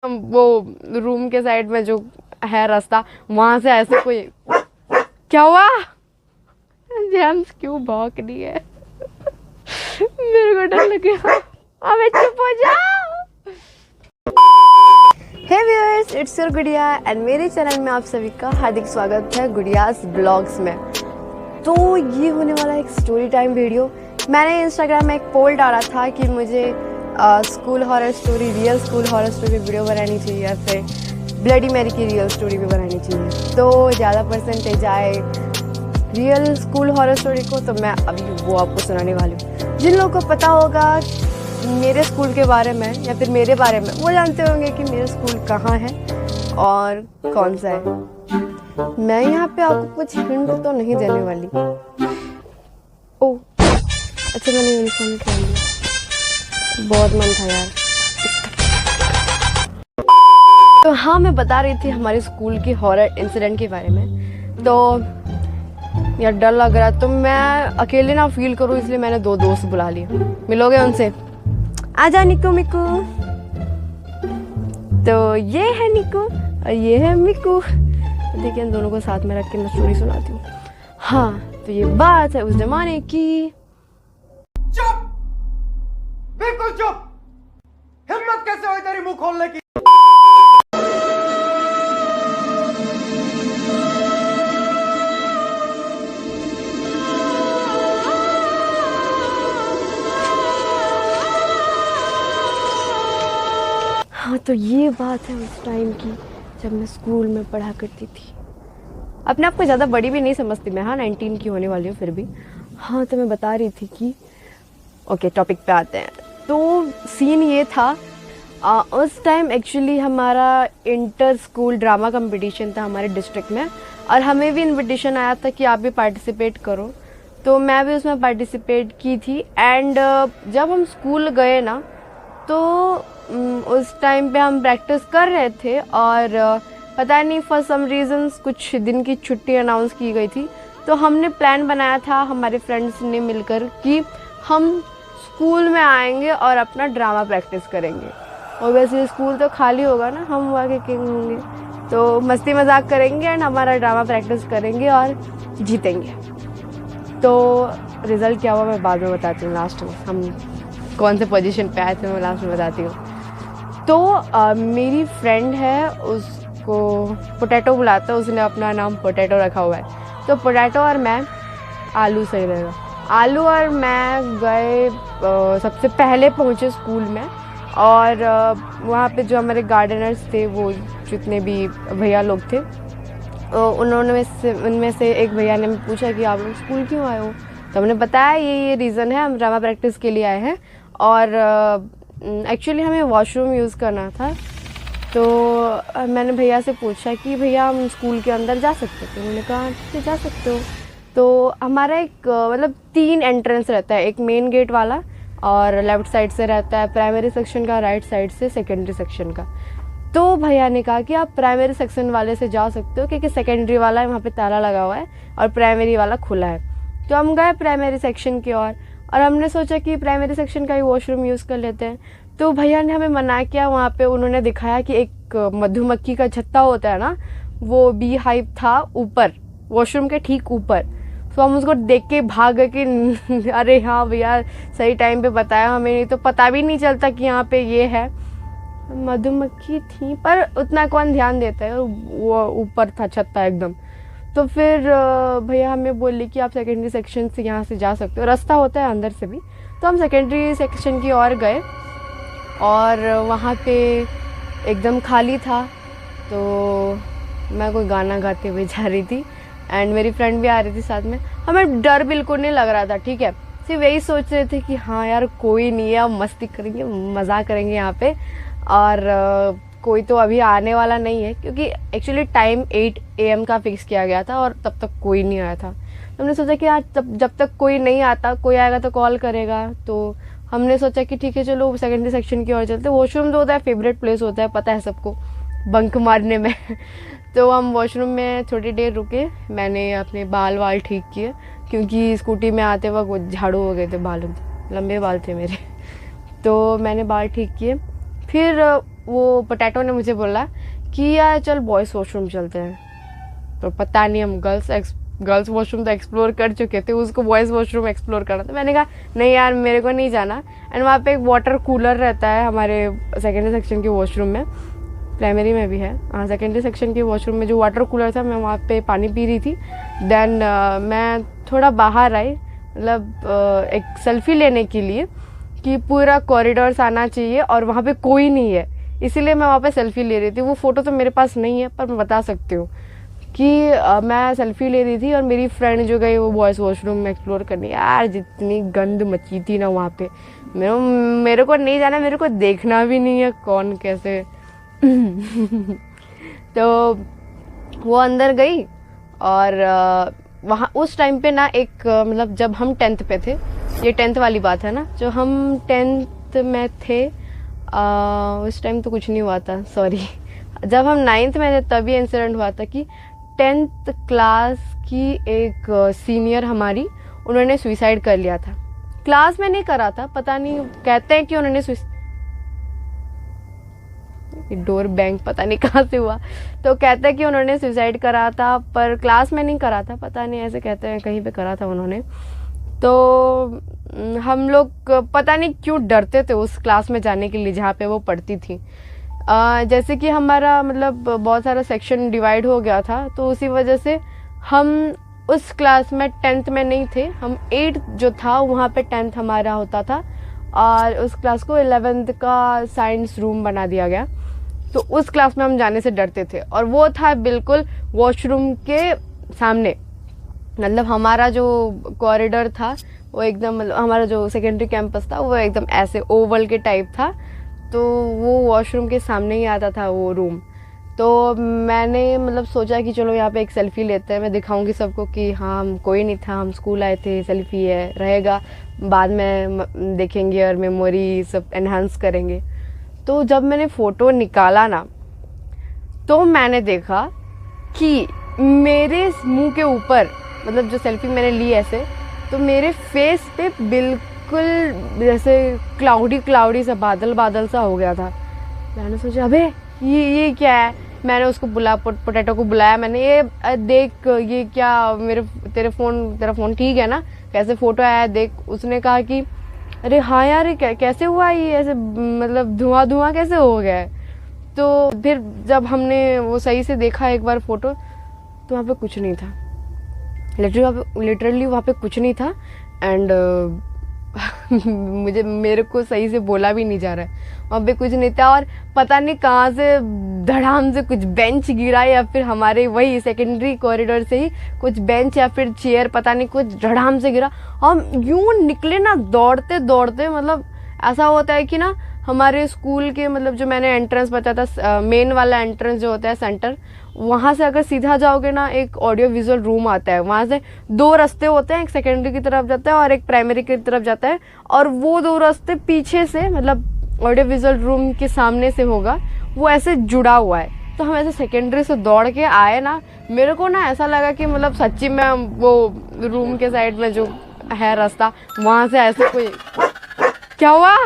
वो रूम के साइड में जो है रास्ता, वहां से ऐसे कोई, क्या हुआ? जेम्स क्यों भौंक रही है? मेरे को डर लग गया। अबे चुप हो जाओ। हे व्यूअर्स, इट्स योर गुड़िया एंड मेरे चैनल में आप सभी का हार्दिक स्वागत है गुड़ियास ब्लॉग्स में। तो ये होने वाला है एक स्टोरी टाइम वीडियो। मैंने इंस्टाग्राम में एक पोल डाला था कि मुझे school horror story, real school horror story video बनानी चाहिए या फिर ब्लडी मैरी की रियल स्टोरी भी बनानी चाहिए। तो ज़्यादा परसेंटेज आए रियल स्कूल हॉरर स्टोरी को, तो मैं अभी वो आपको सुनाने वाली हूँ। जिन लोगों को पता होगा मेरे स्कूल के बारे में या फिर मेरे बारे में, वो जानते होंगे कि मेरा स्कूल कहाँ है और कौन सा है। मैं यहाँ पे आपको कुछ हिंट तो नहीं देने वाली। ओह अच्छा, मैंने यूनिफॉर्म पहन लिया, बहुत मन था यार। तो हाँ, मैं बता रही थी हमारे स्कूल की हॉरर इंसिडेंट के बारे में। तो यार डर लग रहा है, तो मैं अकेले ना फील करूँ, इसलिए मैंने दो दोस्त बुला लिए। मिलोगे उनसे? आजा निकू मिकू। तो ये है निकू और ये है मिकू। देखिए इन दोनों को साथ में रख के मैं स्टोरी सुनाती हूँ। हाँ, तो ये बात है उस जमाने की। चुप, बिल्कुल चुप। हिम्मत कैसे हुई तेरी मुंह खोलने की? हाँ, तो ये बात है उस टाइम की जब मैं स्कूल में पढ़ा करती थी। अपने आप को ज़्यादा बड़ी भी नहीं समझती मैं। हाँ, 19 की होने वाली हूँ फिर भी। हाँ, तो मैं बता रही थी कि ओके, टॉपिक पे आते हैं। तो सीन ये था, उस टाइम एक्चुअली हमारा इंटर स्कूल ड्रामा कंपटीशन था हमारे डिस्ट्रिक्ट में, और हमें भी इनविटेशन आया था कि आप भी पार्टिसिपेट करो। तो मैं भी उसमें पार्टिसिपेट की थी। एंड जब हम स्कूल गए ना, तो उस टाइम पे हम प्रैक्टिस कर रहे थे, और पता नहीं फॉर सम रीज़न्स कुछ दिन की छुट्टी अनाउंस की गई थी। तो हमने प्लान बनाया था हमारे फ्रेंड्स ने मिलकर कि हम स्कूल में आएंगे और अपना ड्रामा प्रैक्टिस करेंगे। और वैसे स्कूल तो खाली होगा ना, हम वहाँ के किंग होंगे, तो मस्ती मजाक करेंगे एंड हमारा ड्रामा प्रैक्टिस करेंगे और जीतेंगे। तो रिज़ल्ट क्या हुआ मैं बाद में बताती हूँ, लास्ट में हम कौन से पोजीशन पे आए थे मैं लास्ट में बताती हूँ। तो मेरी फ्रेंड है, उसको पोटैटो बुलाता है, उसने अपना नाम पोटैटो रखा हुआ है। तो पोटैटो और मैं, आलू सही रहेगा, आलू और मैं गए, सबसे पहले पहुँचे स्कूल में। और वहाँ पे जो हमारे गार्डनर्स थे, वो जितने भी भैया लोग थे, उनमें से एक भैया ने पूछा कि आप लोग स्कूल क्यों आए हो। तो हमने बताया ये रीज़न है, हम ड्रामा प्रैक्टिस के लिए आए हैं। और एक्चुअली हमें वॉशरूम यूज़ करना था। तो मैंने भैया से पूछा कि भैया हम स्कूल के अंदर जा सकते थे। उन्होंने कहा ठीक है जा सकते हो। तो हमारा एक मतलब 3 एंट्रेंस रहता है, एक मेन गेट वाला और लेफ़्ट साइड से रहता है प्राइमरी सेक्शन का, राइट साइड से सेकेंडरी सेक्शन का। तो भैया ने कहा कि आप प्राइमरी सेक्शन वाले से जा सकते हो, क्योंकि सेकेंडरी वाला है वहाँ पे ताला लगा हुआ है और प्राइमरी वाला खुला है। तो हम गए प्राइमरी सेक्शन की ओर, और हमने सोचा कि प्राइमरी सेक्शन का ही वॉशरूम यूज़ कर लेते हैं। तो भैया ने हमें मना किया। वहाँ पे उन्होंने दिखाया कि एक मधुमक्खी का छत्ता होता है ना, वो बी हाइव था ऊपर, वॉशरूम के ठीक ऊपर। तो हम उसको देख के भाग गए कि अरे हाँ भैया सही टाइम पे बताया हमें, नहीं तो पता भी नहीं चलता कि यहाँ पे ये है। मधुमक्खी थी पर उतना कौन ध्यान देता है, वो ऊपर था छत्ता एकदम। तो फिर भैया हमें बोले कि आप सेकेंडरी सेक्शन से यहाँ से जा सकते हो, रास्ता होता है अंदर से भी। तो हम सेकेंडरी सेक्शन की ओर गए और वहाँ पे एकदम खाली था। तो मैं कोई गाना गाते हुए जा रही थी एंड मेरी फ्रेंड भी आ रही थी साथ में। हमें डर बिल्कुल नहीं लग रहा था, ठीक है, सिर्फ यही सोच रहे थे कि हाँ यार कोई नहीं है, अब मस्ती करेंगे, मज़ा करेंगे यहाँ पे। और कोई तो अभी आने वाला नहीं है, क्योंकि एक्चुअली टाइम 8 AM का फिक्स किया गया था और तब तक कोई नहीं आया था। तो हमने सोचा कि आज जब तक कोई नहीं आता, कोई आएगा तो कॉल करेगा। तो हमने सोचा कि ठीक है चलो सेकेंडरी सेक्शन की ओर चलते। वॉशरूम जो होता है फेवरेट प्लेस होता है, पता है सबको, बंक मारने में। तो हम वॉशरूम में थोड़ी देर रुके, मैंने अपने बाल ठीक किए, क्योंकि स्कूटी में आते वक्त झाड़ू हो गए थे, लंबे बाल थे मेरे। तो मैंने बाल ठीक किए। फिर वो पोटैटो ने मुझे बोला कि यार चल बॉयज़ वॉशरूम चलते हैं। तो पता नहीं, हम गर्ल्स वॉशरूम तो एक्सप्लोर कर चुके थे, उसको बॉयज़ वॉशरूम एक्सप्लोर करना। तो मैंने कहा नहीं यार मेरे को नहीं जाना। एंड वहाँ पे एक वाटर कूलर रहता है हमारे सेकेंडरी सेक्शन के वॉशरूम में, प्राइमरी में भी है। हाँ, सेकेंडरी सेक्शन के वॉशरूम में जो वाटर कूलर था, मैं वहाँ पे पानी पी रही थी। देन मैं थोड़ा बाहर आई, मतलब एक सेल्फ़ी लेने के लिए कि पूरा कॉरिडोर्स आना चाहिए और वहाँ पे कोई नहीं है, इसीलिए मैं वहाँ पे सेल्फ़ी ले रही थी। वो फ़ोटो तो मेरे पास नहीं है, पर मैं बता सकती हूँ कि मैं सेल्फ़ी ले रही थी और मेरी फ्रेंड जो गई वो बॉयज़ वॉशरूम में एक्सप्लोर करनी। यार जितनी गंद मची थी ना वहाँ पे, मेरे को नहीं जाना, मेरे को देखना भी नहीं है कौन कैसे। तो वो अंदर गई और वहाँ उस टाइम पे ना एक मतलब जब हम 10th पे थे, ये 10th वाली बात है ना, जो हम 10th में थे उस टाइम तो कुछ नहीं हुआ था, सॉरी। जब हम 9th में थे तभी इंसिडेंट हुआ था कि 10th क्लास की एक सीनियर हमारी, उन्होंने सुसाइड कर लिया था। क्लास में नहीं करा था, पता नहीं, कहते हैं कि उन्होंने डोर बैंक पता नहीं कहाँ से हुआ, तो कहते हैं कि उन्होंने सुसाइड करा था, पर क्लास में नहीं करा था, पता नहीं, ऐसे कहते हैं कहीं पे करा था उन्होंने। तो हम लोग पता नहीं क्यों डरते थे उस क्लास में जाने के लिए जहाँ पे वो पढ़ती थी। जैसे कि हमारा मतलब बहुत सारा सेक्शन डिवाइड हो गया था, तो उसी वजह से हम उस क्लास में 10th में नहीं थे, हम 8th जो था वहाँ पे 10th हमारा होता था, और उस क्लास को 11th का साइंस रूम बना दिया गया। तो उस क्लास में हम जाने से डरते थे, और वो था बिल्कुल वॉशरूम के सामने। मतलब हमारा जो कॉरिडोर था वो एकदम, मतलब हमारा जो सेकेंडरी कैंपस था वो एकदम ऐसे ओवल के टाइप था, तो वो वॉशरूम के सामने ही आता था वो रूम। तो मैंने मतलब सोचा कि चलो यहाँ पे एक सेल्फ़ी लेते हैं, मैं दिखाऊंगी सबको कि हाँ हम कोई नहीं था, हम स्कूल आए थे, सेल्फ़ी है, रहेगा बाद में देखेंगे और मेमोरी सब एनहांस करेंगे। तो जब मैंने फ़ोटो निकाला ना, तो मैंने देखा कि मेरे मुंह के ऊपर, मतलब जो सेल्फ़ी मैंने ली ऐसे, तो मेरे फेस पे बिल्कुल जैसे क्लाउडी सा, बादल सा हो गया था। मैंने सोचा अबे ये क्या है। मैंने उसको पोटैटो को बुलाया, मैंने ये देख ये क्या, तेरा फ़ोन ठीक है ना, कैसे फ़ोटो आया देख। उसने कहा कि अरे हाँ यार ये कैसे हुआ, ये ऐसे मतलब धुआं कैसे हो गया है। तो फिर जब हमने वो सही से देखा एक बार फ़ोटो, तो वहाँ पे कुछ नहीं था, लिटरली वहाँ पे कुछ नहीं था। एंड मेरे को सही से बोला भी नहीं जा रहा है, वहाँ पे कुछ नहीं था। और पता नहीं कहाँ से धड़ाम से कुछ बेंच गिरा, या फिर हमारे वही सेकेंडरी कॉरिडोर से ही कुछ बेंच या फिर चेयर, पता नहीं कुछ धड़ाम से गिरा। हम यूँ निकले ना दौड़ते दौड़ते, मतलब ऐसा होता है कि ना हमारे स्कूल के, मतलब जो मैंने एंट्रेंस बताया था, मेन वाला एंट्रेंस जो होता है सेंटर, वहाँ से अगर सीधा जाओगे ना एक ऑडियो विजुअल रूम आता है, वहाँ से 2 रास्ते होते हैं, एक सेकेंडरी की तरफ जाता है और एक प्राइमरी की तरफ जाता है, और वो 2 रास्ते पीछे से, मतलब ऑडियो विजुअल रूम के सामने से होगा, वो ऐसे जुड़ा हुआ है। तो हम ऐसे सेकेंडरी से दौड़ के आए ना, मेरे को ना ऐसा लगा कि मतलब सच्ची में वो रूम के साइड में जो है रास्ता, वहाँ से ऐसे कोई, क्या हुआ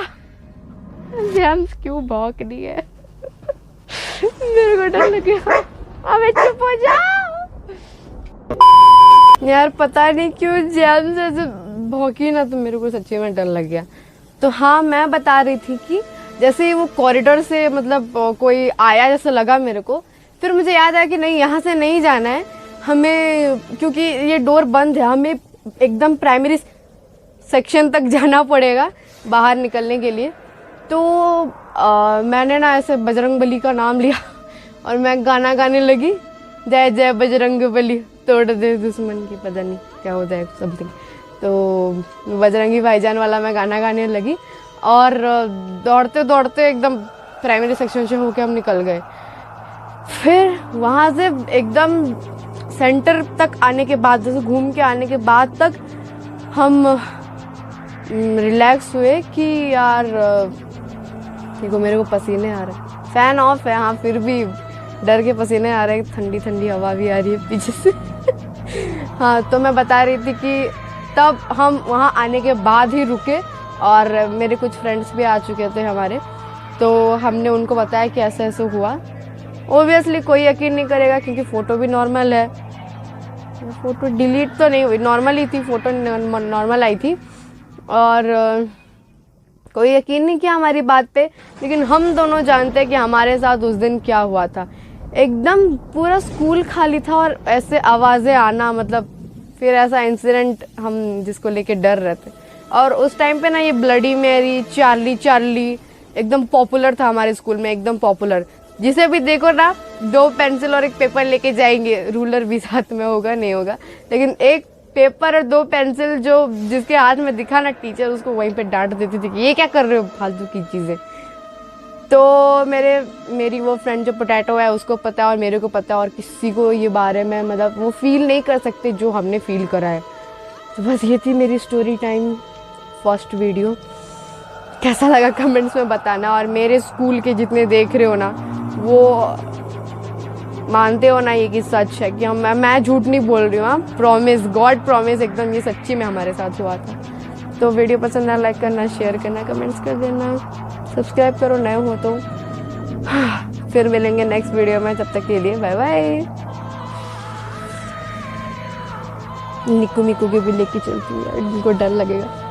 जेम्स क्यों भौंक रही है। मेरे को डर लग गया, अबे चुप हो जाओ यार। पता नहीं क्यों जेम्स ऐसे भौंकी ना, तो मेरे को सच्ची में डर लग गया। तो हाँ, मैं बता रही थी कि जैसे वो कॉरिडोर से मतलब कोई आया जैसा लगा मेरे को। फिर मुझे याद आया कि नहीं, यहाँ से नहीं जाना है हमें, क्योंकि ये डोर बंद है, हमें एकदम प्राइमरी सेक्शन तक जाना पड़ेगा बाहर निकलने के लिए। तो मैंने ना ऐसे बजरंगबली का नाम लिया और मैं गाना गाने लगी, जय जय बजरंगबली तोड़ दे दुश्मन की, पता नहीं क्या होता है समथिंग। तो बजरंगी भाईजान वाला मैं गाना गाने लगी, और दौड़ते दौड़ते एकदम प्राइमरी सेक्शन से होके हम निकल गए। फिर वहाँ से एकदम सेंटर तक आने के बाद, जैसे घूम के आने के बाद तक हम रिलैक्स हुए कि यार देखो मेरे को पसीने आ रहे हैं, फ़ैन ऑफ है हाँ, फिर भी डर के पसीने आ रहे हैं, ठंडी ठंडी हवा भी आ रही है पीछे से। हाँ, तो मैं बता रही थी कि तब हम वहाँ आने के बाद ही रुके, और मेरे कुछ फ्रेंड्स भी आ चुके थे हमारे। तो हमने उनको बताया कि ऐसा ऐसा हुआ। ओबियसली कोई यकीन नहीं करेगा क्योंकि फ़ोटो भी नॉर्मल है, फ़ोटो डिलीट तो नहीं हुई, नॉर्मल ही थी, फ़ोटो नॉर्मल आई थी और कोई यकीन नहीं किया हमारी बात पे। लेकिन हम दोनों जानते हैं कि हमारे साथ उस दिन क्या हुआ था। एकदम पूरा स्कूल खाली था और ऐसे आवाज़ें आना, मतलब फिर ऐसा इंसिडेंट हम जिसको लेके डर रहे थे। और उस टाइम पे ना ये ब्लडी मैरी, चार्ली चार्ली एकदम पॉपुलर था हमारे स्कूल में, एकदम पॉपुलर। जिसे भी देखो ना 2 पेंसिल और 1 पेपर लेके जाएंगे, रूलर भी साथ में होगा नहीं होगा, लेकिन 1 पेपर और 2 पेंसिल जो जिसके हाथ में दिखा ना टीचर उसको वहीं पे डांट देती थी कि ये क्या कर रहे हो फालतू की चीज़ें। तो मेरी वो फ्रेंड जो पोटैटो है उसको पता है और मेरे को पता है, और किसी को ये बारे में मतलब वो फील नहीं कर सकते जो हमने फील करा है। तो बस ये थी मेरी स्टोरी टाइम फर्स्ट वीडियो। कैसा लगा कमेंट्स में बताना। और मेरे स्कूल के जितने देख रहे हो ना वो मानते हो ना ये कि सच है कि मैं झूठ नहीं बोल रही हूँ, प्रॉमिस, गॉड प्रॉमिस, एकदम ये सच्ची में हमारे साथ हुआ था। तो वीडियो पसंद आया लाइक करना, शेयर करना, कमेंट्स कर देना, सब्सक्राइब करो नए हो तो। फिर मिलेंगे नेक्स्ट वीडियो में, तब तक के लिए बाय बाय। निक्कू मिक्कू के भी लेके चलती हूँ यार, इनको डर लगेगा।